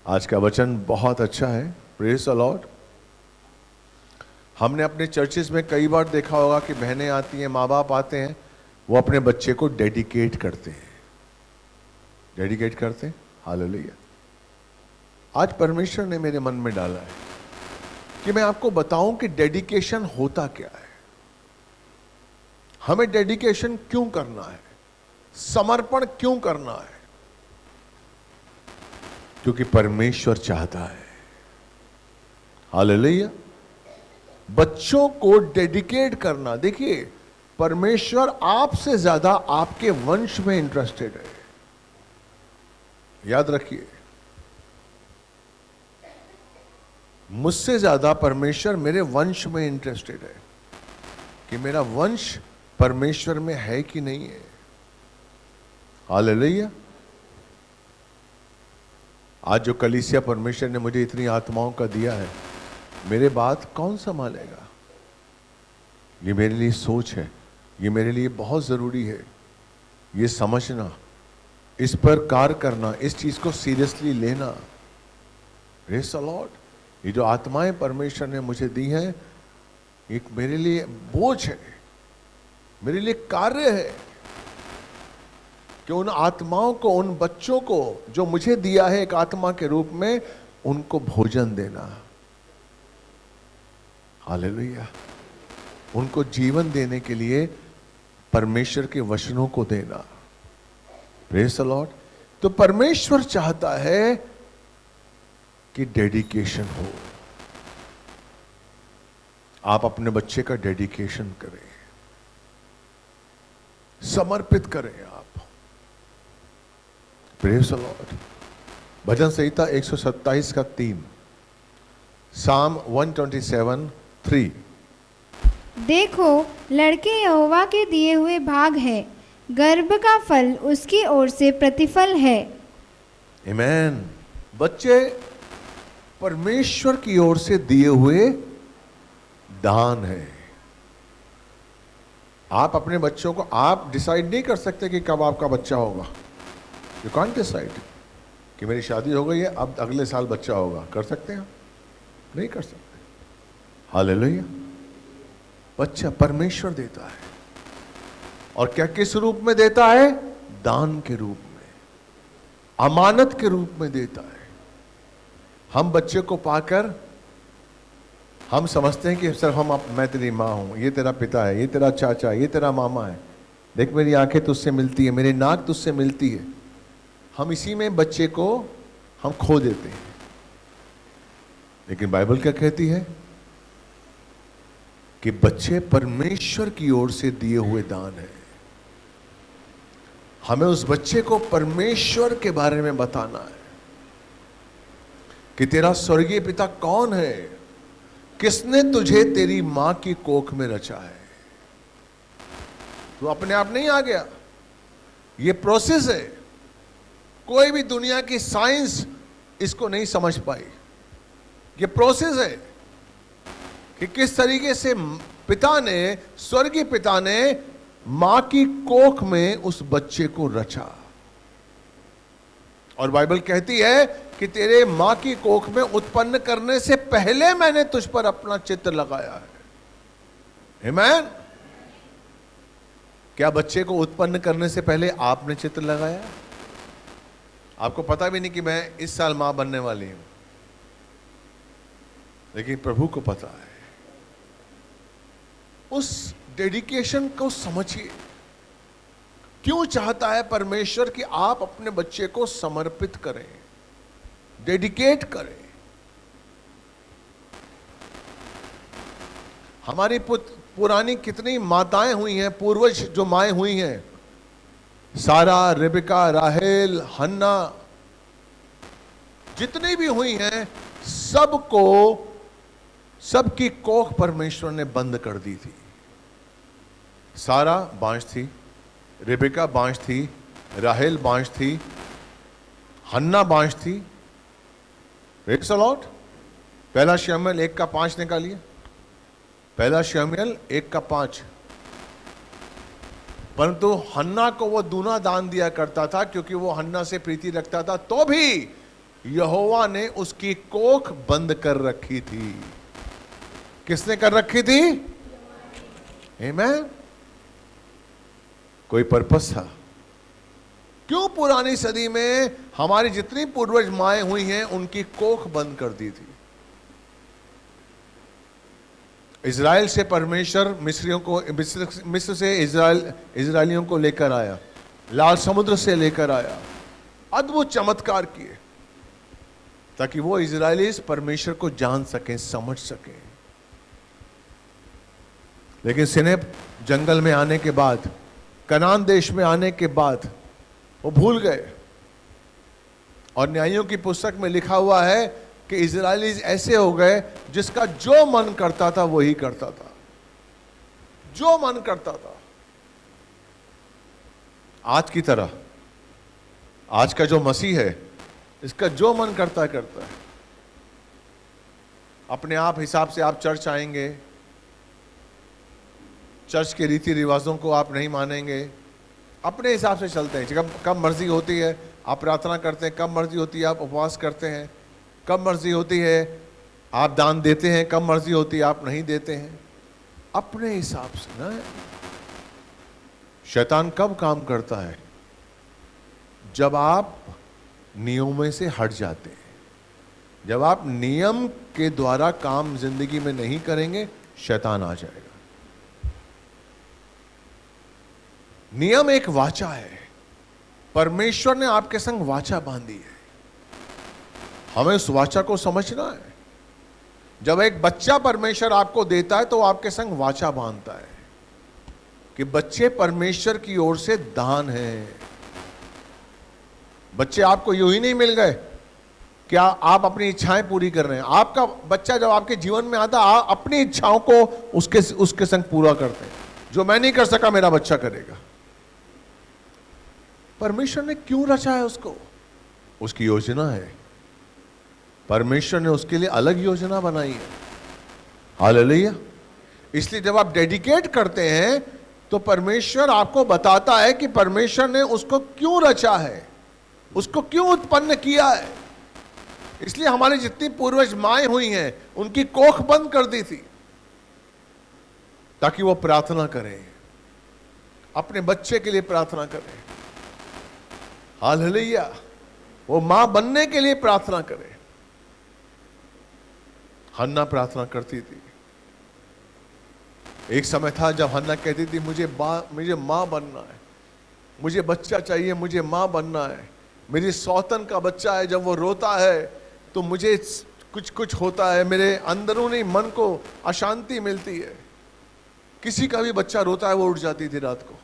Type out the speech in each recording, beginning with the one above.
आज का वचन बहुत अच्छा है। Praise the Lord. हमने अपने चर्चेस में कई बार देखा होगा कि बहनें आती हैं, माँ बाप आते हैं, वो अपने बच्चे को डेडिकेट करते हैं। डेडिकेट करते हैं। हालेलुया। आज परमेश्वर ने मेरे मन में डाला है कि मैं आपको बताऊं कि डेडिकेशन होता क्या है, हमें डेडिकेशन क्यों करना है, समर्पण क्यों करना है। क्योंकि परमेश्वर चाहता है। हालेलुया। बच्चों को डेडिकेट करना। देखिए, परमेश्वर आपसे ज्यादा आपके वंश में इंटरेस्टेड है। याद रखिए, मुझसे ज्यादा परमेश्वर मेरे वंश में इंटरेस्टेड है कि मेरा वंश परमेश्वर में है कि नहीं है। हालेलुया। आज जो कलीसिया परमेश्वर ने मुझे इतनी आत्माओं का दिया है, मेरे बात कौन संभालेगा। ये मेरे लिए सोच है, ये मेरे लिए बहुत जरूरी है। ये समझना, इस पर कार्य करना, इस चीज को सीरियसली लेना। Praise the Lord. ये जो आत्माएं परमेश्वर ने मुझे दी हैं, एक मेरे लिए बोझ है, मेरे लिए कार्य है कि उन आत्माओं को, उन बच्चों को जो मुझे दिया है एक आत्मा के रूप में, उनको भोजन देना। हालेलुया। उनको जीवन देने के लिए परमेश्वर के वचनों को देना। Praise the Lord. तो परमेश्वर चाहता है कि डेडिकेशन हो। आप अपने बच्चे का डेडिकेशन करें, समर्पित करें आप। Praise the lord. भजन संहिता 127 का 3, साम 127:3। देखो, लड़के यहोवा के दिए हुए भाग है, गर्भ का फल उसकी ओर से प्रतिफल है। आमीन। बच्चे परमेश्वर की ओर से दिए हुए दान है। आप अपने बच्चों को, आप डिसाइड नहीं कर सकते कि कब आपका बच्चा होगा। यू कांट डिसाइड कि मेरी शादी हो गई है, अब अगले साल बच्चा होगा। कर सकते हैं? नहीं कर सकते। हालेलुया। बच्चा परमेश्वर देता है। और क्या, किस रूप में देता है? दान के रूप में, अमानत के रूप में देता है। हम बच्चे को पाकर हम समझते हैं कि सर मैं तेरी माँ हूं, ये तेरा पिता है, ये तेरा चाचा, ये तेरा मामा है, देख मेरी आंखें तुझसे मिलती है, मेरी नाक तुझसे मिलती है। हम इसी में बच्चे को हम खो देते हैं। लेकिन बाइबल क्या कहती है कि बच्चे परमेश्वर की ओर से दिए हुए दान है। हमें उस बच्चे को परमेश्वर के बारे में बताना है कि तेरा स्वर्गीय पिता कौन है, किसने तुझे तेरी मां की कोख में रचा है। तू अपने आप नहीं आ गया, ये प्रोसेस है। कोई भी दुनिया की साइंस इसको नहीं समझ पाई। ये प्रोसेस है कि किस तरीके से पिता ने, स्वर्गीय पिता ने मां की कोख में उस बच्चे को रचा। और बाइबल कहती है कि तेरे मां की कोख में उत्पन्न करने से पहले मैंने तुझ पर अपना चित्र लगाया है। आमीन। क्या बच्चे को उत्पन्न करने से पहले आपने चित्र लगाया? आपको पता भी नहीं कि मैं इस साल मां बनने वाली हूं, लेकिन प्रभु को पता है। उस डेडिकेशन को समझिए। क्यों चाहता है परमेश्वर कि आप अपने बच्चे को समर्पित करें, डेडिकेट करें। हमारी पुरानी कितनी माताएं हुई हैं, पूर्वज जो माएं हुई हैं, सारा, रेबिका, राहेल, हन्ना, जितनी भी हुई हैं, सबको, सबकी कोख परमेश्वर ने बंद कर दी थी। सारा बांझ थी, रेबिका बांझ थी, राहेल बांझ थी, हन्ना बांझ थी। Praise the Lord. पहला शमूएल 1:5 निकालिए। पहला शमूएल 1:5। परंतु हन्ना को वो दूना दान दिया करता था, क्योंकि वो हन्ना से प्रीति रखता था। तो भी यहोवा ने उसकी कोख बंद कर रखी थी। किसने कर रखी थी? आमीन। कोई पर्पस था। क्यों पुरानी सदी में हमारी जितनी पूर्वज माएं हुई हैं उनकी कोख बंद कर दी थी? इजराइल से परमेश्वर मिस्रियों को, मिस्र से इजराइलियों को लेकर आया, लाल समुद्र से लेकर आया, अद्भुत चमत्कार किए ताकि वो इजराइली परमेश्वर को जान सकें, समझ सकें। लेकिन सिनेप जंगल में आने के बाद, कनान देश में आने के बाद वो भूल गए। और न्यायियों की पुस्तक में लिखा हुआ है कि इजरायली ऐसे हो गए जिसका जो मन करता था वही करता था, जो मन करता था। आज की तरह आज का जो मसीह है, इसका जो मन करता है करता है। अपने आप हिसाब से आप चर्च आएंगे, चर्च के रीति रिवाजों को आप नहीं मानेंगे, अपने हिसाब से चलते हैं। कब मर्जी होती है आप प्रार्थना करते हैं, कब मर्जी होती है आप उपवास करते हैं, कब मर्जी होती है आप दान देते हैं, कब मर्जी होती है आप नहीं देते हैं, अपने हिसाब से ना। शैतान कब काम करता है? जब आप नियमों से हट जाते हैं। जब आप नियम के द्वारा काम जिंदगी में नहीं करेंगे, शैतान आ जाएगा। नियम एक वाचा है। परमेश्वर ने आपके संग वाचा बांधी है, हमें उस वाचा को समझना है। जब एक बच्चा परमेश्वर आपको देता है तो आपके संग वाचा बांधता है कि बच्चे परमेश्वर की ओर से दान है। बच्चे आपको यूं ही नहीं मिल गए, क्या आप अपनी इच्छाएं पूरी कर रहे हैं? आपका बच्चा जब आपके जीवन में आता, आप अपनी इच्छाओं को उसके संग पूरा करते हैं। जो मैं नहीं कर सका मेरा बच्चा करेगा। परमेश्वर ने क्यों रचा है उसको? उसकी योजना है। परमेश्वर ने उसके लिए अलग योजना बनाई है। हालेलुया। इसलिए जब आप डेडिकेट करते हैं तो परमेश्वर आपको बताता है कि परमेश्वर ने उसको क्यों रचा है, उसको क्यों उत्पन्न किया है। इसलिए हमारी जितनी पूर्वज माएं हुई हैं उनकी कोख बंद कर दी थी ताकि वो प्रार्थना करें, अपने बच्चे के लिए प्रार्थना करें। हालेलुया। वो मां बनने के लिए प्रार्थना करें। हन्ना प्रार्थना करती थी। एक समय था जब हन्ना कहती थी मुझे मां बनना है, मुझे बच्चा चाहिए, मुझे मां बनना है। मेरी सौतन का बच्चा है, जब वो रोता है तो मुझे कुछ होता है, मेरे अंदरूनी मन को अशांति मिलती है। किसी का भी बच्चा रोता है वो उठ जाती थी रात को,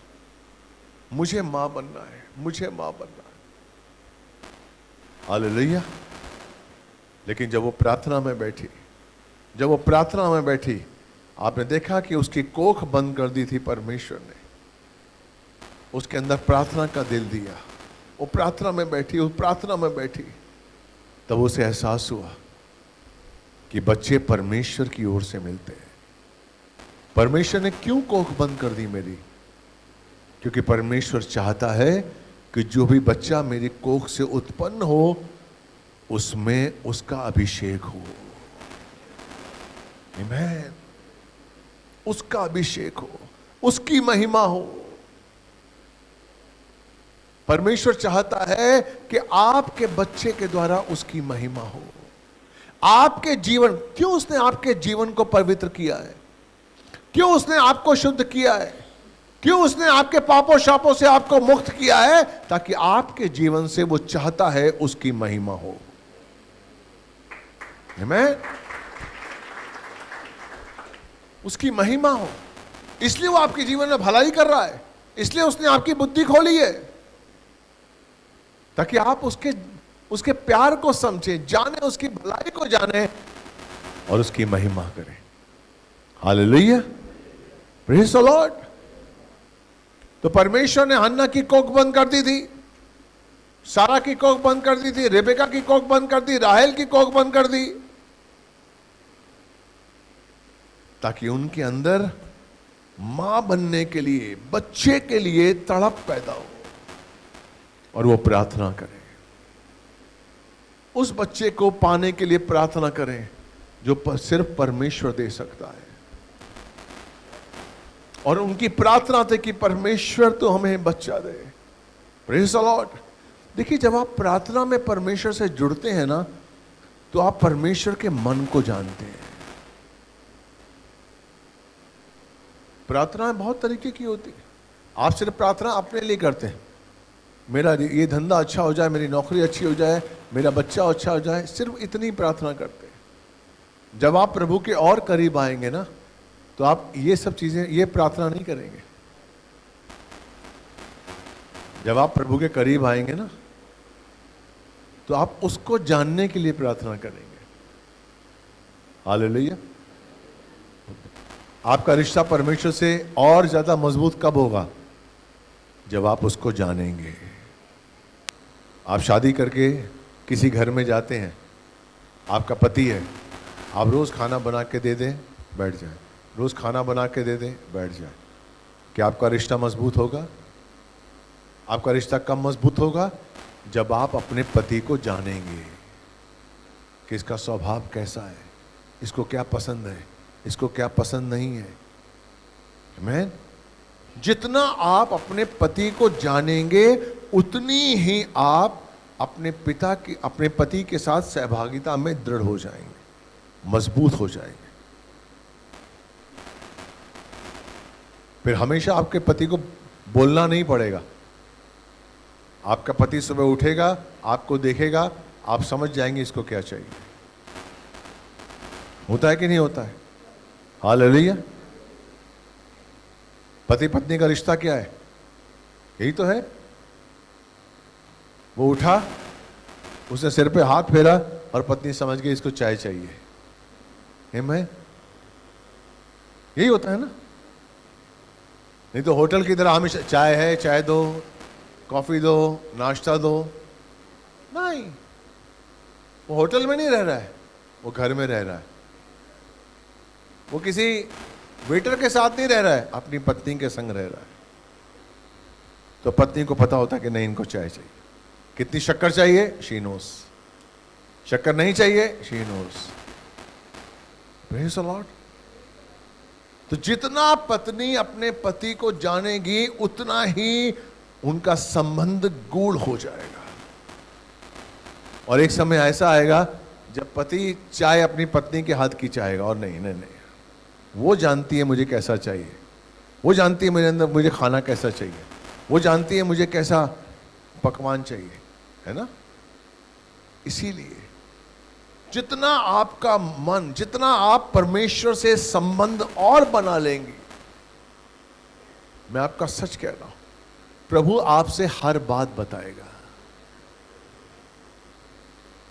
मुझे मां बनना है, मुझे मां बनना है। हालेलुया। लेकिन जब वो प्रार्थना में बैठी, आपने देखा कि उसकी कोख बंद कर दी थी परमेश्वर ने। उसके अंदर प्रार्थना का दिल दिया। वो प्रार्थना में बैठी, तब उसे एहसास हुआ कि बच्चे परमेश्वर की ओर से मिलते हैं। परमेश्वर ने क्यों कोख बंद कर दी मेरी? क्योंकि परमेश्वर चाहता है कि जो भी बच्चा मेरी कोख से उत्पन्न हो उसमें उसका अभिषेक हो। आमीन। उसका अभिषेक हो, उसकी महिमा हो। परमेश्वर चाहता है कि आपके बच्चे के द्वारा उसकी महिमा हो। आपके जीवन, क्यों उसने आपके जीवन को पवित्र किया है? क्यों उसने आपको शुद्ध किया है? क्यों उसने आपके पापों शापों से आपको मुक्त किया है? ताकि आपके जीवन से वो चाहता है उसकी महिमा हो। आमीन। उसकी महिमा हो, इसलिए वो आपके जीवन में भलाई कर रहा है। इसलिए उसने आपकी बुद्धि खोली है ताकि आप उसके प्यार को समझें, जाने, उसकी भलाई को जाने और उसकी महिमा करें। हालेलुया। Praise the Lord. तो परमेश्वर ने हन्ना की कोख बंद कर दी थी, सारा की कोख बंद कर दी थी, रेबेका की कोख बंद कर दी, राहेल की कोख बंद कर दी, ताकि उनके अंदर मां बनने के लिए, बच्चे के लिए तड़प पैदा हो और वो प्रार्थना करें। उस बच्चे को पाने के लिए प्रार्थना करें जो सिर्फ परमेश्वर दे सकता है। और उनकी प्रार्थना थी कि परमेश्वर तो हमें बच्चा दे। Praise the Lord. देखिए, जब आप प्रार्थना में परमेश्वर से जुड़ते हैं ना, तो आप परमेश्वर के मन को जानते हैं। प्रार्थना बहुत तरीके की होती है। आप सिर्फ प्रार्थना अपने लिए करते हैं, मेरा ये धंधा अच्छा हो जाए, मेरी नौकरी अच्छी हो जाए, मेरा बच्चा अच्छा हो जाए, सिर्फ इतनी प्रार्थना करते हैं। जब आप प्रभु के और करीब आएंगे ना, तो आप ये सब चीजें, ये प्रार्थना नहीं करेंगे। जब आप प्रभु के करीब आएंगे ना, तो आप उसको जानने के लिए प्रार्थना करेंगे। हालेलुया। आपका रिश्ता परमेश्वर से और ज्यादा मजबूत कब होगा? जब आप उसको जानेंगे। आप शादी करके किसी घर में जाते हैं, आपका पति है, आप रोज खाना बना के दे दें, बैठ जाए, रोज खाना बना के दे दें, बैठ जाए, क्या आपका रिश्ता मजबूत होगा? आपका रिश्ता कब मजबूत होगा? जब आप अपने पति को जानेंगे कि इसका स्वभाव कैसा है, इसको क्या पसंद है, इसको क्या पसंद नहीं है। आमीन। जितना आप अपने पति को जानेंगे, उतनी ही आप अपने पति के साथ सहभागिता में दृढ़ हो जाएंगे, मजबूत हो जाएंगे। फिर हमेशा आपके पति को बोलना नहीं पड़ेगा। आपका पति सुबह उठेगा, आपको देखेगा, आप समझ जाएंगे इसको क्या चाहिए। होता है कि नहीं होता है? हालेलुया। पति पत्नी का रिश्ता क्या है? यही तो है। वो उठा, उसने सिर पे हाथ फेरा और पत्नी समझ गई इसको चाय चाहिए। आमीन। यही होता है ना। नहीं तो होटल की तरह हमेशा चाय है, चाय दो, कॉफी दो, नाश्ता दो। नहीं, वो होटल में नहीं रह रहा है, वो घर में रह रहा है। वो किसी वेटर के साथ नहीं रह रहा है, अपनी पत्नी के संग रह रहा है। तो पत्नी को पता होता है कि नहीं, इनको चाय चाहिए। कितनी शक्कर चाहिए? She nose. शक्कर नहीं चाहिए? She nose. Praise the Lord. तो जितना पत्नी अपने पति को जानेगी, उतना ही उनका संबंध गूढ़ हो जाएगा। और एक समय ऐसा आएगा जब पति चाय अपनी पत्नी के हाथ की चाहेगा, और नहीं नहीं नहीं, वो जानती है मुझे कैसा चाहिए, वो जानती है मेरे अंदर मुझे खाना कैसा चाहिए, वो जानती है मुझे कैसा पकवान चाहिए, है ना। इसीलिए जितना आपका मन, जितना आप परमेश्वर से संबंध और बना लेंगे, मैं आपका सच कह रहा हूं, प्रभु आपसे हर बात बताएगा।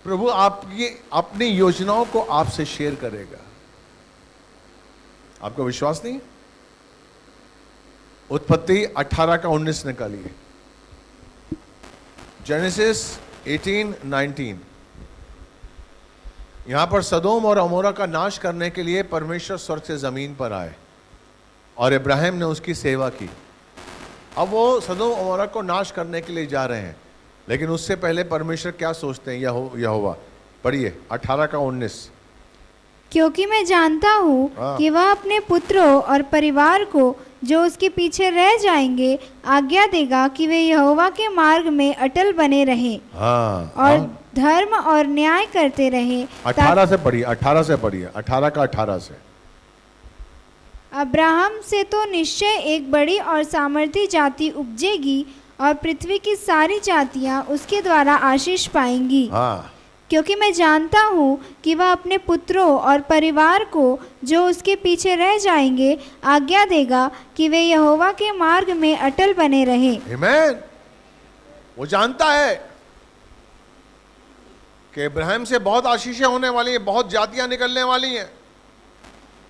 प्रभु आपकी अपनी योजनाओं को आपसे शेयर करेगा। आपको विश्वास नहीं? उत्पत्ति 18:19 निकालिए। जेनेसिस 18:19। यहां पर सदोम और अमोरा का नाश करने के लिए परमेश्वर स्वर्ग से जमीन पर आए और इब्राहिम ने उसकी सेवा की। अब वो सदोम अमोरा को नाश करने के लिए जा रहे हैं, लेकिन उससे पहले परमेश्वर क्या सोचते हैं? यहोवा, पढ़िए 18:19। क्योंकि मैं जानता हूँ कि वह अपने पुत्रों और परिवार को जो उसके पीछे रह जाएंगे आज्ञा देगा कि वे यहोवा के मार्ग में अटल बने रहें और धर्म और न्याय करते रहें। 18 से पढ़िए, 18 से पढ़िए, 18 से। अब्राहम से तो निश्चय एक बड़ी और सामर्थी जाति उपजेगी और पृथ्वी की सारी जातियां उसके द्वारा आशीष पाएंगी। क्योंकि मैं जानता हूँ कि वह अपने पुत्रों और परिवार को जो उसके पीछे रह जाएंगे आज्ञा देगा कि वे यहोवा के मार्ग में अटल बने रहें। आमीन। वो जानता है कि इब्राहिम से बहुत आशीषें होने वाली हैं, बहुत जातियां निकलने वाली हैं,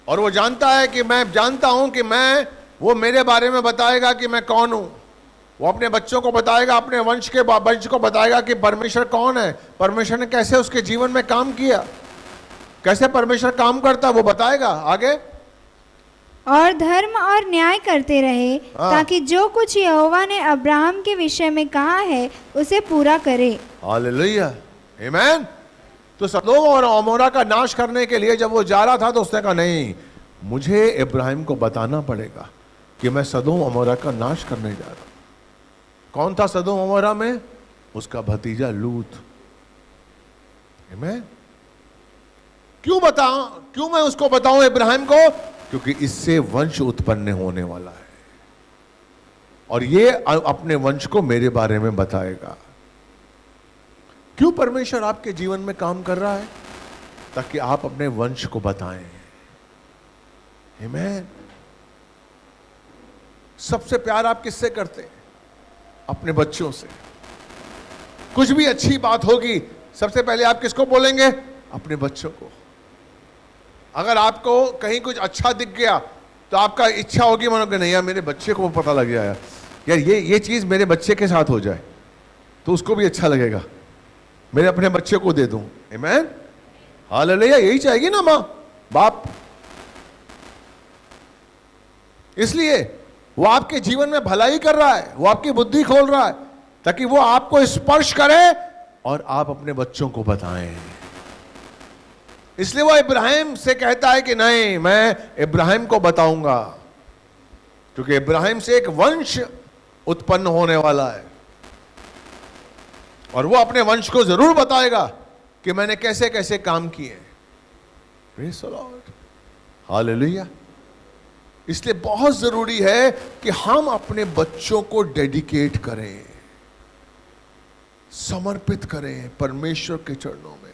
और वो जानता है कि मैं जानता हूं कि वो मेरे बारे में बताएगा कि मैं कौन हूं। वो अपने बच्चों को बताएगा, अपने वंश को बताएगा कि परमेश्वर कौन है, परमेश्वर ने कैसे उसके जीवन में काम किया, कैसे परमेश्वर काम करता, वो बताएगा आगे। और धर्म और न्याय करते रहे ताकि जो कुछ यहोवा ने अब्राहम के विषय में कहा है उसे पूरा करे। हालेलुया, आमीन। तो सदोम और अमोरा का नाश करने के लिए जब वो जा रहा था तो उसने कहा नहीं, मुझे इब्राहिम को बताना पड़ेगा कि मैं सदोम अमोरा का नाश करने जा रहा हूं। कौन था सदोम अमोरा में? उसका भतीजा लूत। मैं क्यों मैं उसको बताऊं इब्राहिम को? क्योंकि इससे वंश उत्पन्न होने वाला है और ये अपने वंश को मेरे बारे में बताएगा। क्यों परमेश्वर आपके जीवन में काम कर रहा है? ताकि आप अपने वंश को बताएं। आमीन। सबसे प्यार आप किससे करते हैं? अपने बच्चों से। कुछ भी अच्छी बात होगी सबसे पहले आप किसको बोलेंगे? अपने बच्चों को। अगर आपको कहीं कुछ अच्छा दिख गया तो आपका इच्छा होगी मनोगे नहीं यार मेरे बच्चे को पता लग गया यार ये चीज मेरे बच्चे के साथ हो जाए तो उसको भी अच्छा लगेगा, मेरे अपने बच्चे को दे दूं। आमीन, हालेलुया। यही चाहेगी ना मां बाप। इसलिए वो आपके जीवन में भलाई कर रहा है, वो आपकी बुद्धि खोल रहा है ताकि वो आपको स्पर्श करे और आप अपने बच्चों को बताएं। इसलिए वो इब्राहिम से कहता है कि नहीं, मैं इब्राहिम को बताऊंगा क्योंकि इब्राहिम से एक वंश उत्पन्न होने वाला है और वो अपने वंश को जरूर बताएगा कि मैंने कैसे कैसे काम किए। Praise the Lord, hallelujah. इसलिए बहुत जरूरी है कि हम अपने बच्चों को डेडिकेट करें, समर्पित करें परमेश्वर के चरणों में।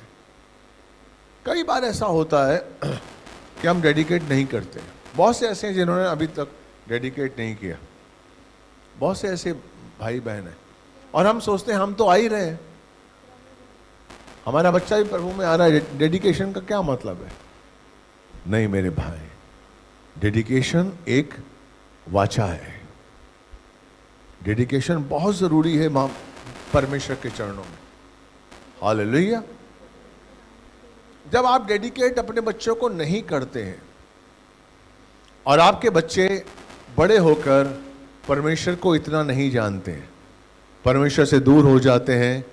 कई बार ऐसा होता है कि हम डेडिकेट नहीं करते। बहुत से ऐसे हैं जिन्होंने अभी तक डेडिकेट नहीं किया, बहुत से ऐसे भाई बहन हैं और हम सोचते हैं हम तो आ ही रहे हैं, हमारा बच्चा भी प्रभु में आ रहा है, डेडिकेशन का क्या मतलब है? नहीं मेरे भाई, डेडिकेशन एक वाचा है। डेडिकेशन बहुत जरूरी है परमेश्वर के चरणों में। हालेलुया। जब आप डेडिकेट अपने बच्चों को नहीं करते हैं और आपके बच्चे बड़े होकर परमेश्वर को इतना नहीं जानते हैं, परमेश्वर से दूर हो जाते हैं,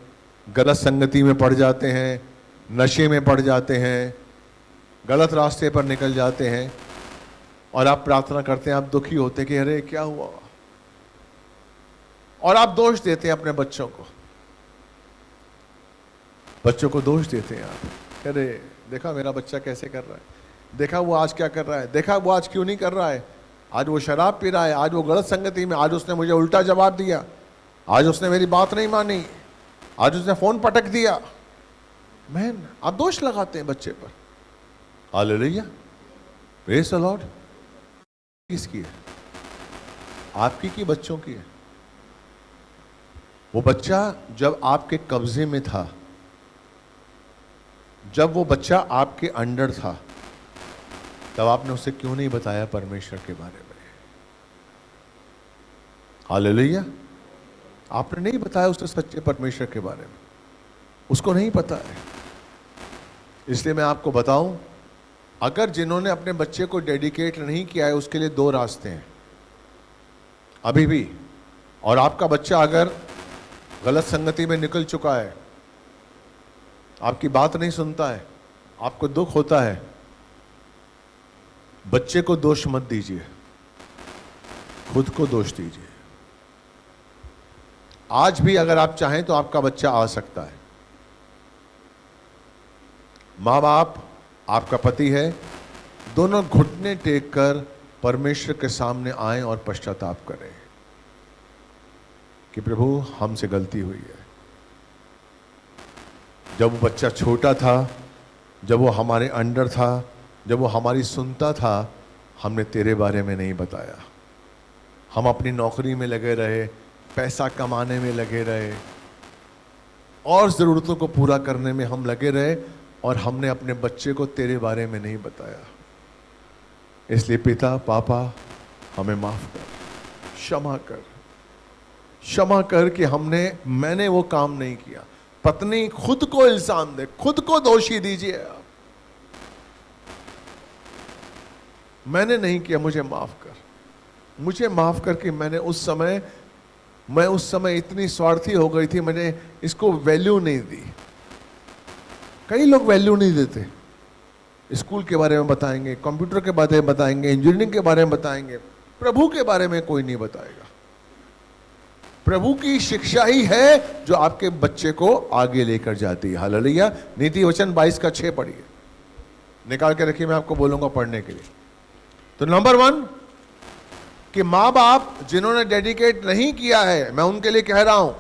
गलत संगति में पड़ जाते हैं, नशे में पड़ जाते हैं, गलत रास्ते पर निकल जाते हैं और आप प्रार्थना करते हैं, आप दुखी होते हैं कि अरे क्या हुआ, और आप दोष देते हैं अपने बच्चों को, बच्चों को दोष देते हैं आप। अरे देखा मेरा बच्चा कैसे कर रहा है, देखा वो आज क्या कर रहा है, देखा वो आज क्यों नहीं कर रहा है, आज वो शराब पी रहा है, आज वो गलत संगति में, आज उसने मुझे उल्टा जवाब दिया, आज उसने मेरी बात नहीं मानी, आज उसने फोन पटक दिया। मैन, आप दोष लगाते हैं बच्चे पर। Hallelujah, praise the Lord. किसकी है? आपकी की बच्चों की है? वो बच्चा जब आपके कब्जे में था, जब वो बच्चा आपके अंडर था, तब आपने उसे क्यों नहीं बताया परमेश्वर के बारे में? हालेलुया। आपने नहीं बताया उसे सच्चे परमेश्वर के बारे में, उसको नहीं पता है। इसलिए मैं आपको बताऊं, अगर जिन्होंने अपने बच्चे को डेडिकेट नहीं किया है उसके लिए दो रास्ते हैं अभी भी। और आपका बच्चा अगर गलत संगति में निकल चुका है, आपकी बात नहीं सुनता है, आपको दुख होता है, बच्चे को दोष मत दीजिए, खुद को दोष दीजिए। आज भी अगर आप चाहें तो आपका बच्चा आ सकता है। माँ बाप, आपका पति है, दोनों घुटने टेक कर परमेश्वर के सामने आएं और पश्चाताप करें कि प्रभु हमसे गलती हुई है। जब वो बच्चा छोटा था, जब वो हमारे अंडर था, जब वो हमारी सुनता था, हमने तेरे बारे में नहीं बताया। हम अपनी नौकरी में लगे रहे, पैसा कमाने में लगे रहे और ज़रूरतों को पूरा करने में हम लगे रहे और हमने अपने बच्चे को तेरे बारे में नहीं बताया। इसलिए पिता, पापा, हमें माफ़ कर, क्षमा कर कि मैंने वो काम नहीं किया। पत्नी खुद को इल्जाम दे, खुद को दोषी दीजिए आप, मैंने नहीं किया, मुझे माफ कर, मुझे माफ कर कि मैं उस समय इतनी स्वार्थी हो गई थी, मैंने इसको वैल्यू नहीं दी। कई लोग वैल्यू नहीं देते। स्कूल के बारे में बताएंगे, कंप्यूटर के बारे में बताएंगे, इंजीनियरिंग के बारे में बताएंगे, प्रभु के बारे में कोई नहीं बताएगा। प्रभु की शिक्षा ही है जो आपके बच्चे को आगे लेकर जाती है। हालेलुया। नीति वचन 22:6 पढ़िए, निकाल के रखिए, मैं आपको बोलूंगा पढ़ने के लिए। तो नंबर 1 कि मां बाप जिन्होंने डेडिकेट नहीं किया है, मैं उनके लिए कह रहा हूं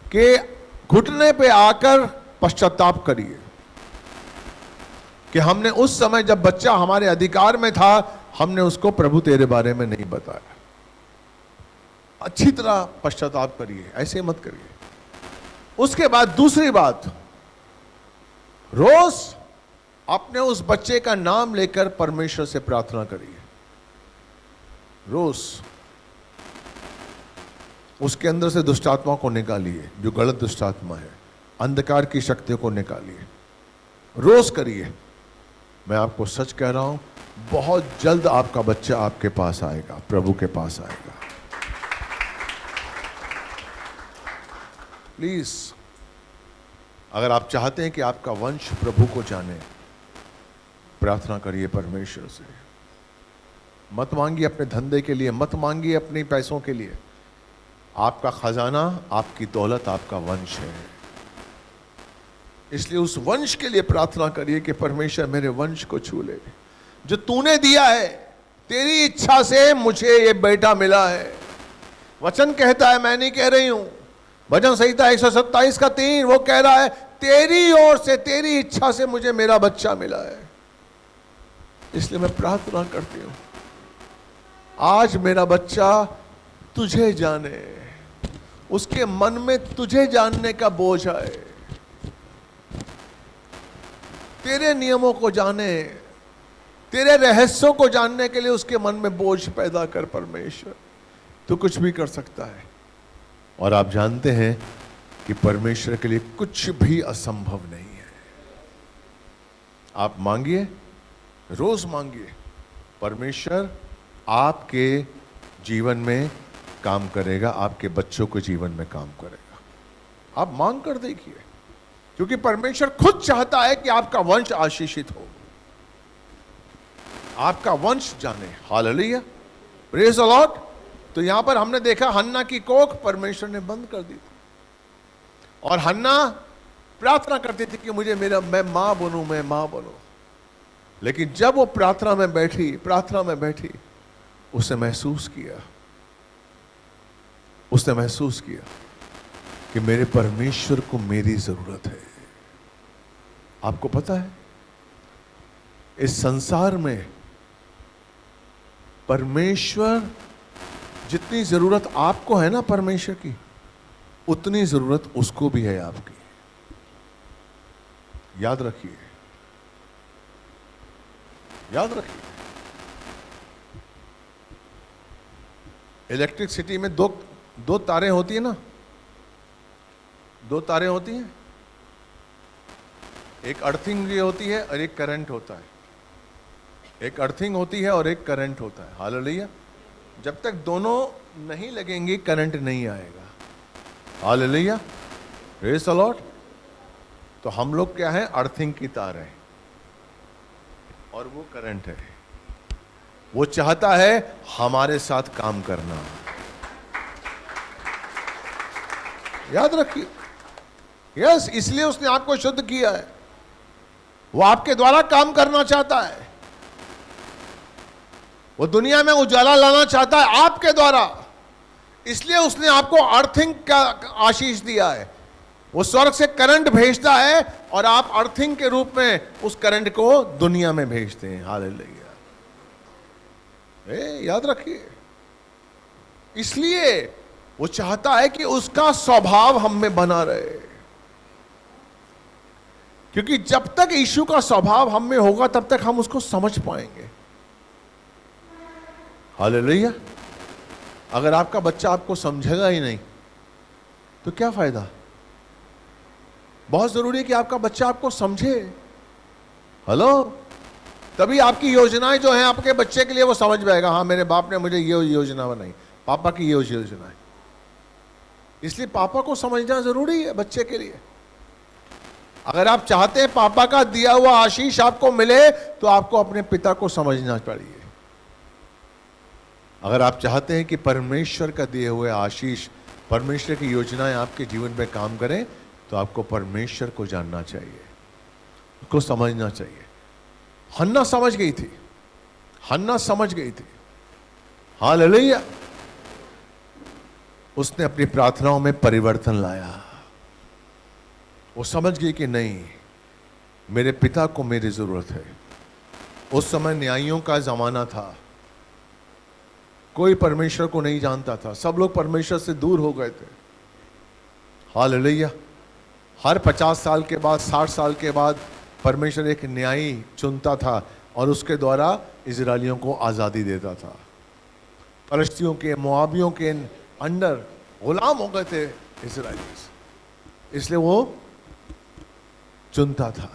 कि घुटने पे आकर पश्चाताप करिए कि हमने उस समय जब बच्चा हमारे अधिकार में था, हमने उसको प्रभु तेरे बारे में नहीं बताया। अच्छी तरह पश्चाताप करिए, ऐसे मत करिए। उसके बाद दूसरी बात, रोज अपने उस बच्चे का नाम लेकर परमेश्वर से प्रार्थना करिए। रोज उसके अंदर से दुष्टात्मा को निकालिए, जो गलत दुष्टात्मा है, अंधकार की शक्तियों को निकालिए। रोज करिए। मैं आपको सच कह रहा हूं, बहुत जल्द आपका बच्चा आपके पास आएगा, प्रभु के पास आएगा। प्लीज, अगर आप चाहते हैं कि आपका वंश प्रभु को जाने, प्रार्थना करिए परमेश्वर से। मत मांगिए अपने धंधे के लिए, मत मांगिए अपने पैसों के लिए। आपका खजाना, आपकी दौलत, आपका वंश है। इसलिए उस वंश के लिए प्रार्थना करिए कि परमेश्वर मेरे वंश को छू ले। जो तूने दिया है, तेरी इच्छा से मुझे ये बेटा मिला है। वचन कहता है, मैं नहीं कह रही हूं। भजन संहिता 127:3 वो कह रहा है, तेरी ओर से, तेरी इच्छा से मुझे मेरा बच्चा मिला है। इसलिए मैं प्रार्थना करती हूं, आज मेरा बच्चा तुझे जाने, उसके मन में तुझे जानने का बोझ आए, तेरे नियमों को जाने, तेरे रहस्यों को जानने के लिए उसके मन में बोझ पैदा कर। परमेश्वर, तू कुछ भी कर सकता है, और आप जानते हैं कि परमेश्वर के लिए कुछ भी असंभव नहीं है। आप मांगिए, रोज मांगिए, परमेश्वर आपके जीवन में काम करेगा, आपके बच्चों के जीवन में काम करेगा। आप मांग कर देखिए, क्योंकि परमेश्वर खुद चाहता है कि आपका वंश आशीषित हो, आपका वंश जाने। Hallelujah, praise the Lord. तो यहां पर हमने देखा, हन्ना की कोख परमेश्वर ने बंद कर दी थी, और हन्ना प्रार्थना करती थी कि मुझे मैं मां बनूं, मैं मां बनूं। लेकिन जब वो प्रार्थना में बैठी, उसने महसूस किया कि मेरे परमेश्वर को मेरी जरूरत है। आपको पता है, इस संसार में परमेश्वर, जितनी जरूरत आपको है ना परमेश्वर की, उतनी जरूरत उसको भी है आपकी। याद रखिए। इलेक्ट्रिसिटी में दो तारें होती है ना, 2 तारें होती हैं, एक अर्थिंग ये होती है और एक करंट होता है। एक अर्थिंग होती है और एक करंट होता है। हालेलुया। जब तक दोनों नहीं लगेंगे, करंट नहीं आएगा। Hallelujah, praise the Lord. तो हम लोग क्या है, अर्थिंग की तार है, और वो करंट है। वो चाहता है हमारे साथ काम करना। याद रखिए। यस, इसलिए उसने आपको शुद्ध किया है। वो आपके द्वारा काम करना चाहता है। वो दुनिया में उजाला लाना चाहता है आपके द्वारा। इसलिए उसने आपको अर्थिंग का आशीष दिया है। वो स्वर्ग से करंट भेजता है, और आप अर्थिंग के रूप में उस करंट को दुनिया में भेजते हैं। हालेलुया। याद रखिए। इसलिए वो चाहता है कि उसका स्वभाव हम में बना रहे, क्योंकि जब तक यीशु का स्वभाव हम में होगा, तब तक हम उसको समझ पाएंगे। हालेलुया। अगर आपका बच्चा आपको समझेगा ही नहीं, तो क्या फायदा। बहुत जरूरी है कि आपका बच्चा आपको समझे। हेलो, तभी आपकी योजनाएं जो हैं आपके बच्चे के लिए, वो समझ पाएगा, हाँ मेरे बाप ने मुझे ये योजना बनाई, पापा की ये योजना है। इसलिए पापा को समझना जरूरी है बच्चे के लिए। अगर आप चाहते हैं पापा का दिया हुआ आशीष आपको मिले तो आपको अपने पिता को समझना चाहिए। अगर आप चाहते हैं कि परमेश्वर का दिए हुए आशीष, परमेश्वर की योजनाएं आपके जीवन में काम करें तो आपको परमेश्वर को जानना चाहिए, उसको समझना चाहिए। हन्ना समझ गई थी, हन्ना समझ गई थी। हालेलुया। उसने अपनी प्रार्थनाओं में परिवर्तन लाया। वो समझ गई कि नहीं, मेरे पिता को मेरी जरूरत है। उस समय न्यायियों का जमाना था, कोई परमेश्वर को नहीं जानता था, सब लोग परमेश्वर से दूर हो गए थे। हालेलुया। हर 50 साल के बाद, 60 साल के बाद परमेश्वर एक न्यायी चुनता था और उसके द्वारा इजरायलियों को आज़ादी देता था। फलिश्तियों के, मोआबियों के अंडर गुलाम हो गए थे इजरायली, इसलिए वो चुनता था।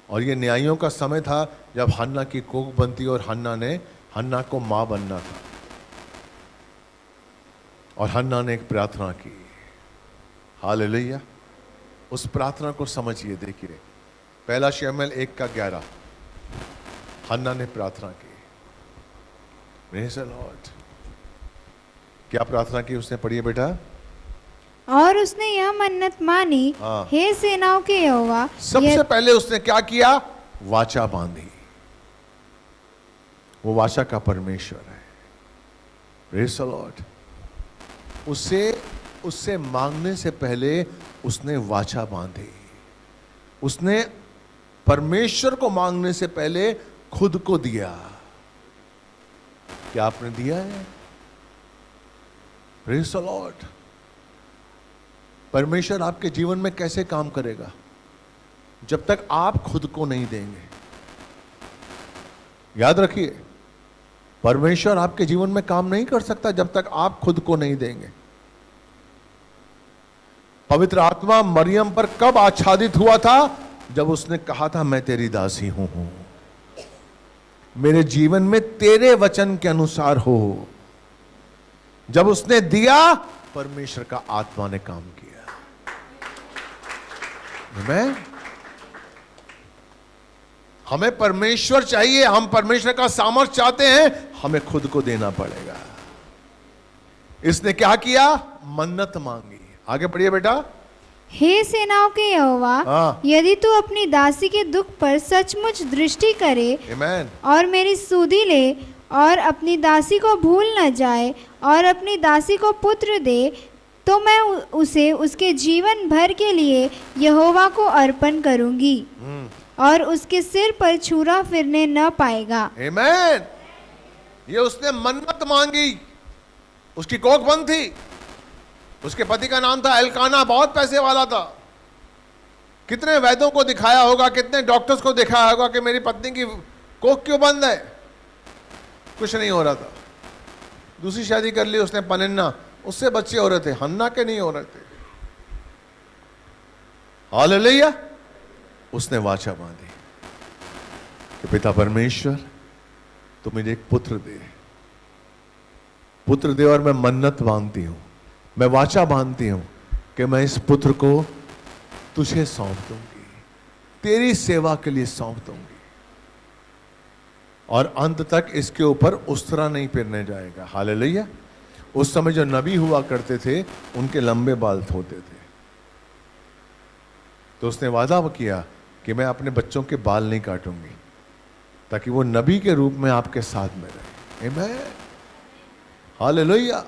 और ये न्यायियों का समय था जब हन्ना की कोख बनती और हन्ना को मां बनना था। और हन्ना ने एक प्रार्थना की। हालेलुया। उस प्रार्थना को समझिए, देखिए पहला शमूएल 1:11। हन्ना ने प्रार्थना की। Praise the Lord. क्या प्रार्थना की उसने, पढ़िए बेटा। और उसने यह मन्नत मानी, हे सेनाओं के यहोवा। सबसे पहले उसने क्या किया? वाचा बांधी। वो वाचा का परमेश्वर है। Praise the Lord. उससे मांगने से पहले उसने वाचा बांधी। उसने परमेश्वर को मांगने से पहले खुद को दिया। क्या आपने दिया है? Praise the Lord. परमेश्वर आपके जीवन में कैसे काम करेगा? जब तक आप खुद को नहीं देंगे। याद रखिए, परमेश्वर आपके जीवन में काम नहीं कर सकता जब तक आप खुद को नहीं देंगे। पवित्र आत्मा मरियम पर कब आच्छादित हुआ था? जब उसने कहा था, मैं तेरी दासी हूं, मेरे जीवन में तेरे वचन के अनुसार हो। जब उसने दिया, परमेश्वर का आत्मा ने काम किया। आमीन। हमें परमेश्वर चाहिए, हम परमेश्वर का सामर्थ्य चाहते हैं, हमें खुद को देना पड़ेगा। इसने क्या किया? मन्नत मांगी। आगे पढ़िए बेटा। हे सेनाओं के यहोवा, यदि तू अपनी दासी के दुख पर सचमुच दृष्टि करे, आमीन, और मेरी सुधि ले और अपनी दासी को भूल न जाए और अपनी दासी को पुत्र दे, तो मैं उसे उसके जीवन भर के लिए यहोवा को अर्पण करूंगी और उसके सिर पर छुरा फिरने न पाएगा। आमीन। ये उसने मन्नत मांगी। उसकी कोख बंद थी। उसके पति का नाम था एल्काना, बहुत पैसे वाला था। कितने वैद्यों को दिखाया होगा, कितने डॉक्टर्स को दिखाया होगा कि मेरी पत्नी की कोख क्यों बंद है। कुछ नहीं हो रहा था। दूसरी शादी कर ली उसने, पनिन्ना, उससे बच्चे हो रहे थे, हन्ना के नहीं हो रहे थे। हालेलुया। उसने वाचा बांधी कि पिता परमेश्वर, तू मुझे एक पुत्र दे, पुत्र दे। और मैं मन्नत बांधती हूं, मैं वाचा बांधती हूं कि मैं इस पुत्र को तुझे सौंप दूंगी, तेरी सेवा के लिए सौंप दूंगी, और अंत तक इसके ऊपर उस्तरा नहीं फिरने जाएगा। हालेलुया। उस समय जो नबी हुआ करते थे, उनके लंबे बाल होते थे, तो उसने वादा किया कि मैं अपने बच्चों के बाल नहीं काटूंगी, ताकि वो नबी के रूप में आपके साथ में रहे। आमीन। हालेलुया।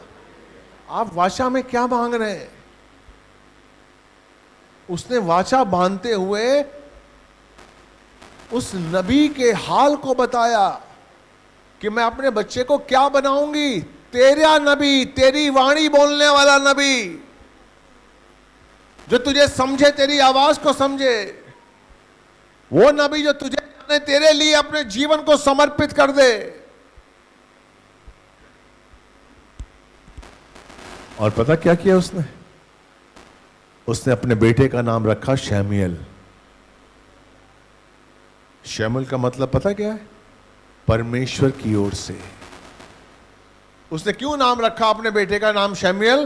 आप वाचा में क्या मांग रहे हैं? उसने वाचा बांधते हुए उस नबी के हाल को बताया कि मैं अपने बच्चे को क्या बनाऊंगी? तेरा नबी, तेरी वाणी बोलने वाला नबी, जो तुझे समझे, तेरी आवाज को समझे। वो नबी जो तुझे जाने, तेरे लिए अपने जीवन को समर्पित कर दे। और पता क्या किया उसने? उसने अपने बेटे का नाम रखा शमूएल। शमूएल का मतलब पता क्या है? परमेश्वर की ओर से। उसने क्यों नाम रखा अपने बेटे का नाम शमूएल?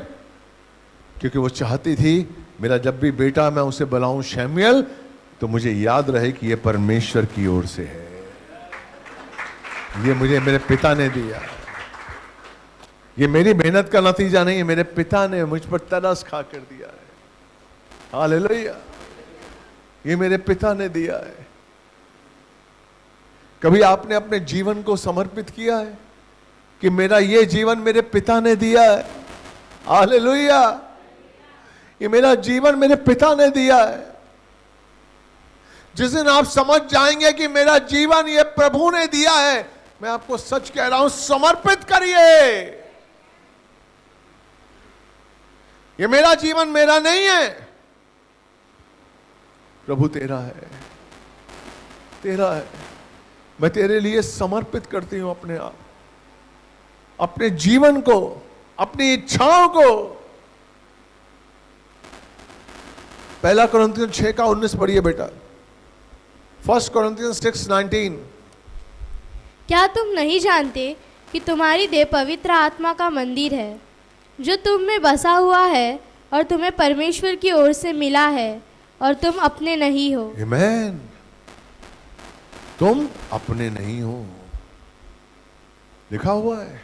क्योंकि वो चाहती थी मेरा जब भी बेटा मैं उसे बुलाऊं शैमुएल, तो मुझे याद रहे कि ये परमेश्वर की ओर से है, ये मुझे मेरे पिता ने दिया, ये मेरी मेहनत का नतीजा नहीं है, मेरे पिता ने मुझ पर तरस खा कर दिया है। हालेलुया, ये मेरे पिता ने दिया है। कभी आपने अपने जीवन को समर्पित किया है कि मेरा ये जीवन मेरे पिता ने दिया है? हालेलुया, ये मेरा जीवन मेरे पिता ने दिया है। जिस दिन आप समझ जाएंगे कि मेरा जीवन ये प्रभु ने दिया है, मैं आपको सच कह रहा हूं, समर्पित करिए। ये मेरा जीवन मेरा नहीं है, प्रभु तेरा है, तेरा है। मैं तेरे लिए समर्पित करती हूं अपने आप, अपने जीवन को, अपनी इच्छाओं को। पहला कोरिन्थियन 6:19 पढ़िए बेटा। 1 Corinthians 6:19। क्या तुम नहीं जानते कि तुम्हारी देह पवित्र आत्मा का मंदिर है, जो तुम में बसा हुआ है और तुम्हें परमेश्वर की ओर से मिला है, और तुम अपने नहीं हो। आमीन। तुम अपने नहीं हो, लिखा हुआ है।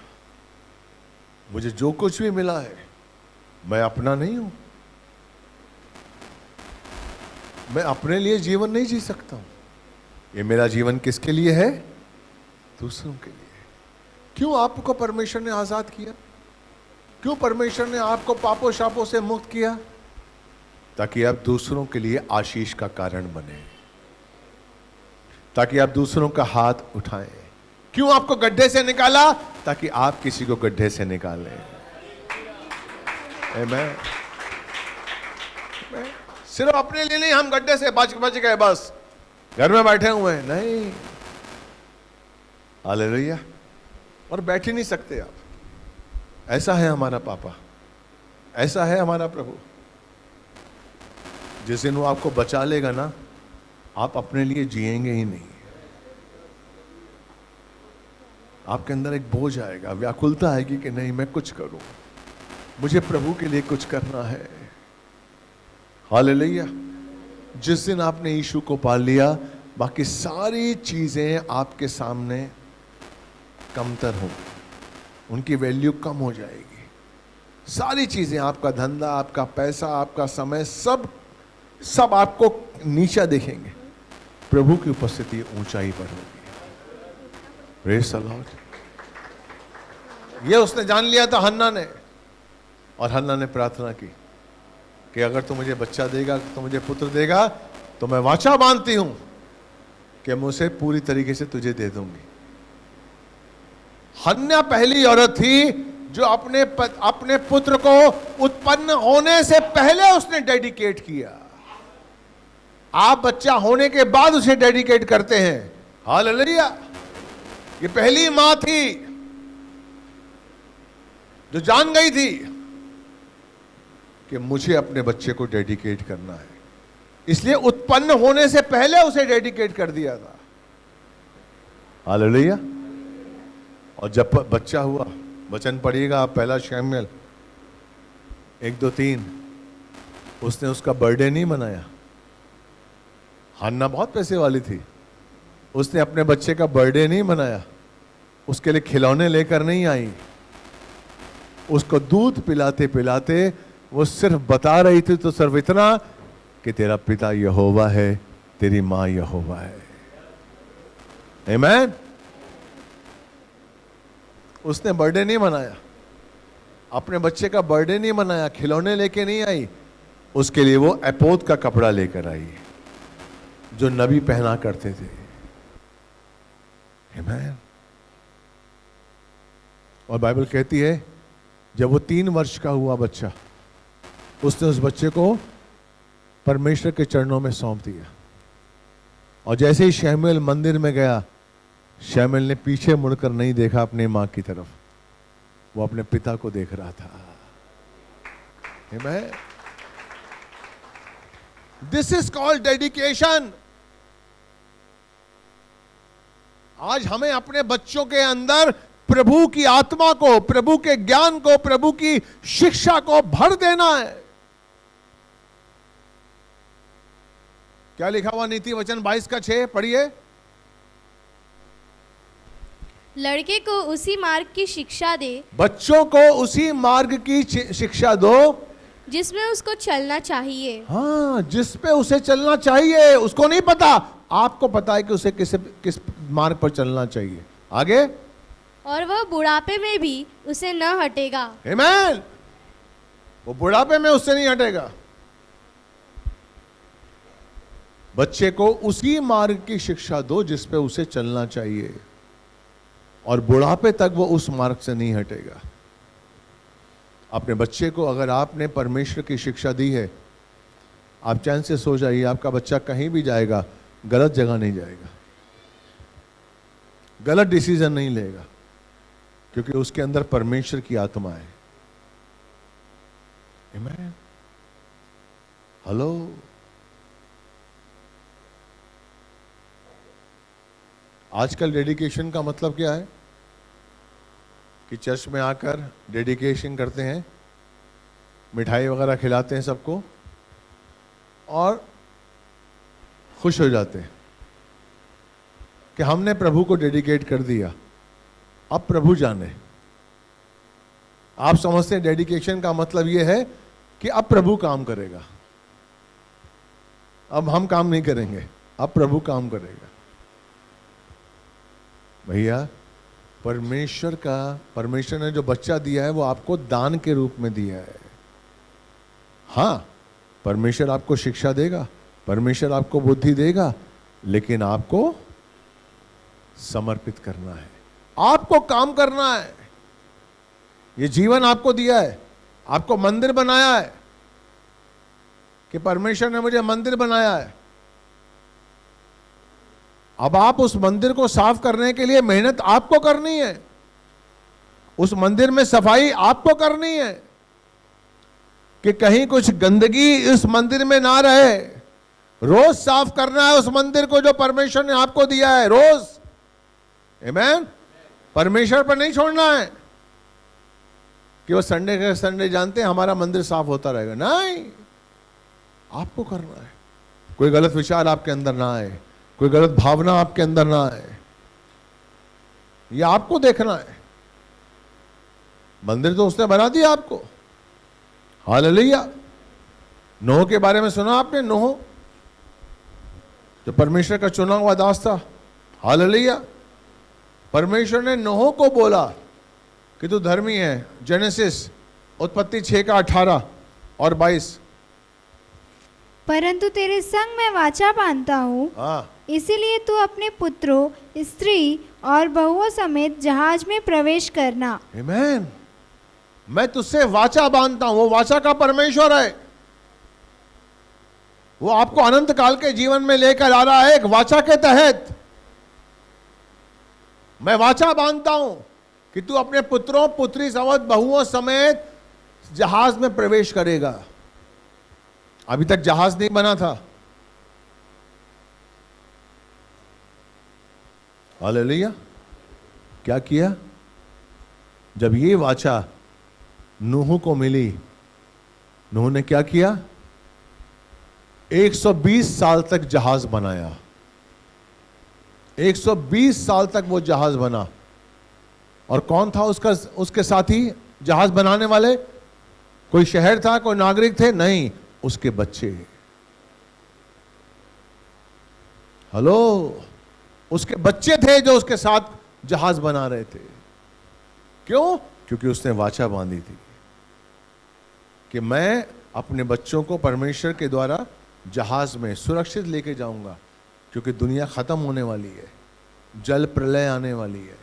मुझे जो कुछ भी मिला है, मैं अपना नहीं हूं। मैं अपने लिए जीवन नहीं जी सकता हूं। ये मेरा जीवन किसके लिए है? दूसरों के लिए। क्यों आपको परमेश्वर ने आजाद किया? क्यों परमेश्वर ने आपको पापों शापों से मुक्त किया? ताकि आप दूसरों के लिए आशीष का कारण बने, ताकि आप दूसरों का हाथ उठाएं। क्यों आपको गड्ढे से निकाला? ताकि आप किसी को गड्ढे से निकालें। आमीन। सिर्फ अपने लिए नहीं, हम गड्ढे से बच गए, बस घर में बैठे हुए हैं, नहीं। हालेलुया। और बैठ ही नहीं सकते आप। ऐसा है हमारा पापा, ऐसा है हमारा प्रभु। जिस दिन वो आपको बचा लेगा ना, आप अपने लिए जिएंगे ही नहीं। आपके अंदर एक बोझ आएगा, व्याकुलता आएगी कि नहीं, मैं कुछ करूं, मुझे प्रभु के लिए कुछ करना है। हालेलुया। जिस दिन आपने यीशु को पाल लिया, बाकी सारी चीजें आपके सामने कमतर होंगी, उनकी वैल्यू कम हो जाएगी। सारी चीजें, आपका धंधा, आपका पैसा, आपका समय, सब आपको नीचा देखेंगे। प्रभु की उपस्थिति ऊंचाई पर होगी। Praise the Lord. ये उसने जान लिया था हन्ना ने, और हन्ना ने प्रार्थना की कि अगर तू मुझे बच्चा देगा, तो मुझे पुत्र देगा, तो मैं वाचा बांधती हूं कि मैं उसे पूरी तरीके से तुझे दे दूंगी। हन्ना पहली औरत थी जो अपने पुत्र को उत्पन्न होने से पहले उसने डेडिकेट किया। आप बच्चा होने के बाद उसे डेडिकेट करते हैं। हालेलुया। ये पहली मां थी जो जान गई थी कि मुझे अपने बच्चे को डेडिकेट करना है, इसलिए उत्पन्न होने से पहले उसे डेडिकेट कर दिया था। हालेलुया। और जब बच्चा हुआ, वचन पढ़िएगा आप, पहला शमूएल 1-2-3, उसने उसका बर्थडे नहीं मनाया। हन्ना बहुत पैसे वाली थी, उसने अपने बच्चे का बर्थडे नहीं मनाया, उसके लिए खिलौने लेकर नहीं आई। उसको दूध पिलाते पिलाते वो सिर्फ बता रही थी, तो सिर्फ इतना कि तेरा पिता यहोवा है, तेरी मां यहोवा है। आमीन। उसने बर्थडे नहीं मनाया, अपने बच्चे का बर्थडे नहीं मनाया, खिलौने लेके नहीं आई। उसके लिए वो एपोद का कपड़ा लेकर आई जो नबी पहना करते थे। आमीन। और बाइबल कहती है जब वो 3 वर्ष का हुआ बच्चा, उसने उस बच्चे को परमेश्वर के चरणों में सौंप दिया। और जैसे ही शमूएल मंदिर में गया, शमूएल ने पीछे मुड़कर नहीं देखा अपनी मां की तरफ, वो अपने पिता को देख रहा था। आमीन। This is called dedication. आज हमें अपने बच्चों के अंदर प्रभु की आत्मा को, प्रभु के ज्ञान को, प्रभु की शिक्षा को भर देना है। क्या लिखा हुआ नीति वचन 22:6 पढ़िए। लड़के को उसी मार्ग की शिक्षा दे, बच्चों को उसी मार्ग की शिक्षा दो जिसमें उसको चलना चाहिए। हाँ, जिस पे उसे चलना चाहिए। उसको नहीं पता, आपको पता है कि उसे किस मार्ग पर चलना चाहिए। आगे, और वह बुढ़ापे में भी उसे न हटेगा। आमीन। वो बुढ़ापे में उससे नहीं हटेगा। बच्चे को उसी मार्ग की शिक्षा दो जिस पे उसे चलना चाहिए, और बुढ़ापे तक वो उस मार्ग से नहीं हटेगा। अपने बच्चे को अगर आपने परमेश्वर की शिक्षा दी है, आप चैन से सो जाइए, आपका बच्चा कहीं भी जाएगा गलत जगह नहीं जाएगा, गलत डिसीजन नहीं लेगा, क्योंकि उसके अंदर परमेश्वर की आत्मा है। आमीन। हेलो, आजकल डेडिकेशन का मतलब क्या है कि चर्च में आकर डेडिकेशन करते हैं, मिठाई वगैरह खिलाते हैं सबको और खुश हो जाते हैं कि हमने प्रभु को डेडिकेट कर दिया, अब प्रभु जाने। आप समझते हैं डेडिकेशन का मतलब यह है कि अब प्रभु काम करेगा, अब हम काम नहीं करेंगे, अब प्रभु काम करेगा। भैया, परमेश्वर ने जो बच्चा दिया है वो आपको दान के रूप में दिया है। हाँ, परमेश्वर आपको शिक्षा देगा, परमेश्वर आपको बुद्धि देगा, लेकिन आपको समर्पित करना है, आपको काम करना है। ये जीवन आपको दिया है, आपको मंदिर बनाया है कि परमेश्वर ने मुझे मंदिर बनाया है। अब आप उस मंदिर को साफ करने के लिए मेहनत आपको करनी है, उस मंदिर में सफाई आपको करनी है कि कहीं कुछ गंदगी इस मंदिर में ना रहे। रोज साफ करना है उस मंदिर को जो परमेश्वर ने आपको दिया है, रोज। आमीन। परमेश्वर पर नहीं छोड़ना है कि वो संडे के संडे जानते हैं हमारा मंदिर साफ होता रहेगा, नहीं, आपको करना है। कोई गलत विचार आपके अंदर ना आए, कोई गलत भावना आपके अंदर ना आए, ये आपको देखना है। मंदिर तो उसने बना दिया आपको। हालेलुया। नूह के बारे में सुना आपने? नूह जो परमेश्वर का चुना हुआ दास था। हालेलुया। परमेश्वर ने नूह को बोला कि तू धर्मी है। जेनेसिस उत्पत्ति 6:18 और 22। परंतु तेरे संग मैं वाचा बांधता हूँ, इसीलिए तू अपने पुत्रों, स्त्री और बहुओं समेत जहाज में प्रवेश करना। आमीन। मैं तुझसे वाचा बांधता हूं। वो वाचा का परमेश्वर है, वो आपको अनंत काल के जीवन में लेकर आ रहा है। एक वाचा के तहत मैं वाचा बांधता हूं कि तू अपने पुत्रों, पुत्री समेत बहुओं समेत जहाज में प्रवेश करेगा। अभी तक जहाज नहीं बना था। हालेलुया। क्या किया? जब ये वाचा नूह को मिली, नूह ने क्या किया? 120 साल तक जहाज बनाया। 120 साल तक वो जहाज बना। और कौन था उसके साथी जहाज बनाने वाले? कोई शहर था, कोई नागरिक थे? नहीं, उसके बच्चे। हेलो, उसके बच्चे थे जो उसके साथ जहाज बना रहे थे। क्यों? क्योंकि उसने वाचा बांधी थी कि मैं अपने बच्चों को परमेश्वर के द्वारा जहाज में सुरक्षित लेके जाऊंगा, क्योंकि दुनिया खत्म होने वाली है, जल प्रलय आने वाली है।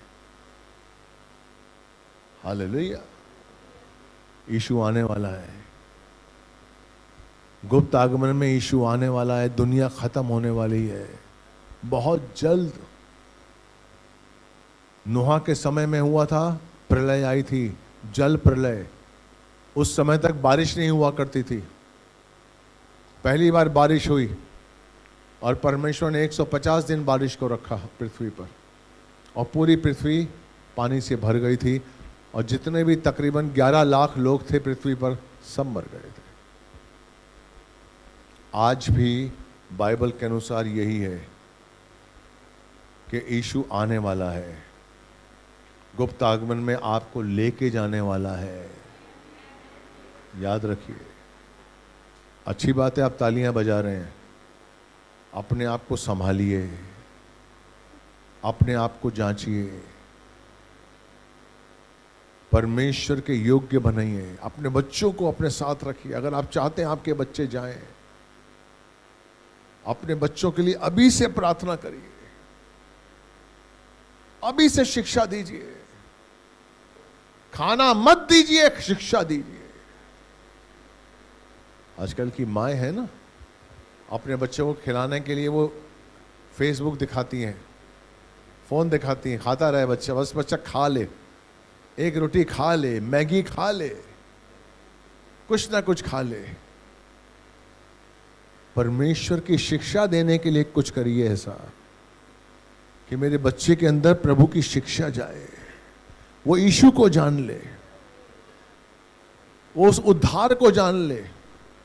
हालेलुया। यीशु आने वाला है, गुप्त आगमन में यीशु आने वाला है। दुनिया खत्म होने वाली है बहुत जल्द। नूह के समय में हुआ था, प्रलय आई थी, जल प्रलय। उस समय तक बारिश नहीं हुआ करती थी। पहली बार बारिश हुई और परमेश्वर ने 150 दिन बारिश को रखा पृथ्वी पर, और पूरी पृथ्वी पानी से भर गई थी, और जितने भी तकरीबन 11 लाख लोग थे पृथ्वी पर, सब मर गए थे। आज भी बाइबल के अनुसार यही है कि यीशु आने वाला है, गुप्त आगमन में आपको लेके जाने वाला है। याद रखिए। अच्छी बात है आप तालियां बजा रहे हैं, अपने आप को संभालिए, अपने आप को जांचिए, परमेश्वर के योग्य बनाइए, अपने बच्चों को अपने साथ रखिए। अगर आप चाहते हैं आपके बच्चे जाएं, अपने बच्चों के लिए अभी से प्रार्थना करिए, अभी से शिक्षा दीजिए। खाना मत दीजिए, शिक्षा दीजिए। आजकल की माएँ हैं ना, अपने बच्चों को खिलाने के लिए वो फेसबुक दिखाती हैं, फोन दिखाती हैं, खाता रहे बच्चा, बस बच्चा खा ले, एक रोटी खा ले, मैगी खा ले, कुछ ना कुछ खा ले। परमेश्वर की शिक्षा देने के लिए कुछ करिए ऐसा कि मेरे बच्चे के अंदर प्रभु की शिक्षा जाए, वो यीशु को जान ले, वो उस उद्धार को जान ले,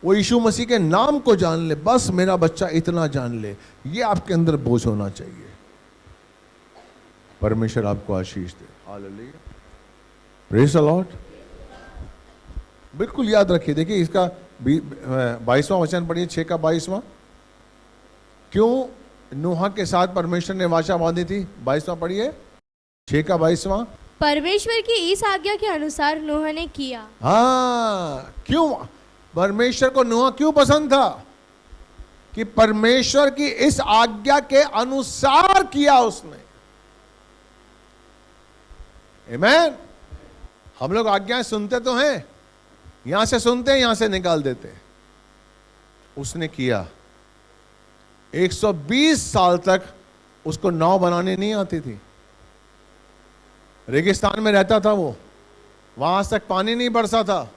वो यीशु मसीह के नाम को जान ले। बस मेरा बच्चा इतना जान ले, ये आपके अंदर बोझ होना चाहिए। परमेश्वर आपको आशीष दे। Hallelujah, praise the lord. बिल्कुल याद रखिए। देखिए इसका 22वां वचन पढ़िए, 6 का 22वां। क्यों नूह के साथ परमेश्वर ने वाचा बांधी थी? 22वां पढ़िए, 6 का 22वां। परमेश्वर की इस आज्ञा के अनुसार नूह ने किया। हाँ, क्यों परमेश्वर को नूह क्यों पसंद था? कि परमेश्वर की इस आज्ञा के अनुसार किया उसने। आमीन। हम लोग आज्ञाएं सुनते तो हैं, यहां से सुनते हैं, यहां से निकाल देते हैं। उसने किया। 120 साल तक उसको नाव बनाने नहीं आती थी, रेगिस्तान में रहता था वो, वहां तक पानी नहीं बरसा था,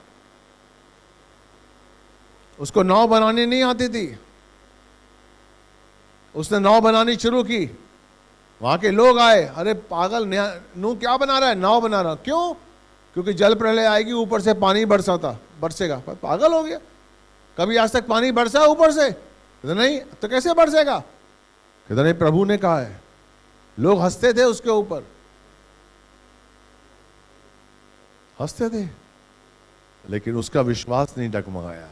उसको नाव बनानी नहीं आती थी। उसने नाव बनानी शुरू की, वहां के लोग आए, अरे पागल नूह क्या बना रहा है? नाव बना रहा। क्यों? क्योंकि जल प्रलय आएगी, ऊपर से पानी बरसेगा। पागल हो गया? कभी आज तक पानी बरसा ऊपर से? नहीं, तो कैसे बरसेगा? कहता नहीं, प्रभु ने कहा है। लोग हंसते थे उसके ऊपर, हंसते थे, लेकिन उसका विश्वास नहीं डगमगाया।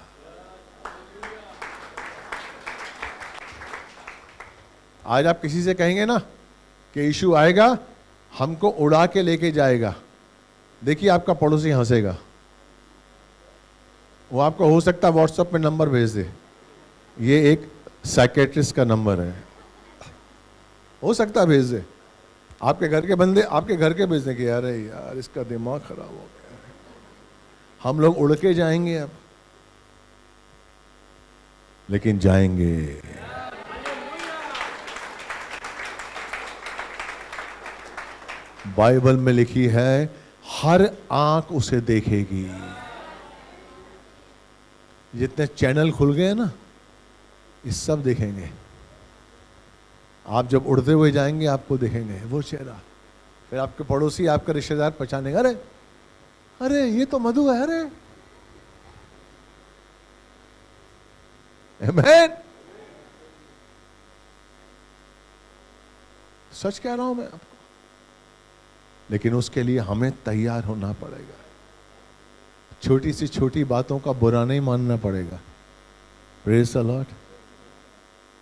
आज आप किसी से कहेंगे ना कि यीशु आएगा, हमको उड़ा के लेके जाएगा, देखिए आपका पड़ोसी हंसेगा। वो आपको हो सकता है व्हाट्सएप पे नंबर भेज दे, ये एक साइकेट्रिस्ट का नंबर है, हो सकता है भेज दे। आपके घर के बंदे आपके घर के भेज दें कि अरे यार इसका दिमाग खराब हो गया है, हम लोग उड़ के जाएंगे अब, लेकिन जाएंगे। बाइबल में लिखी है, हर आंख उसे देखेगी। जितने चैनल खुल गए ना, ये सब देखेंगे। आप जब उड़ते हुए जाएंगे आपको देखेंगे वो चेहरा। फिर आपके पड़ोसी, आपका रिश्तेदार पहचानेगा, अरे अरे ये तो मधु है, अरे आमीन। सच कह रहा हूं मैं आपको, लेकिन उसके लिए हमें तैयार होना पड़ेगा। छोटी सी छोटी बातों का बुरा नहीं मानना पड़ेगा। Praise the Lord.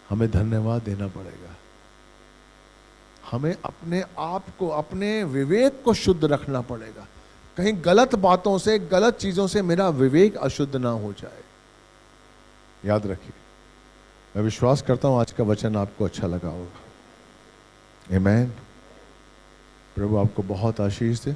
हमें धन्यवाद देना पड़ेगा। हमें अपने आप को, अपने विवेक को शुद्ध रखना पड़ेगा। कहीं गलत बातों से, गलत चीजों से मेरा विवेक अशुद्ध ना हो जाए। याद रखिए। मैं विश्वास करता हूं आज का वचन आपको अच्छा लगा होगा। आमीन। प्रभु आपको बहुत आशीष दे।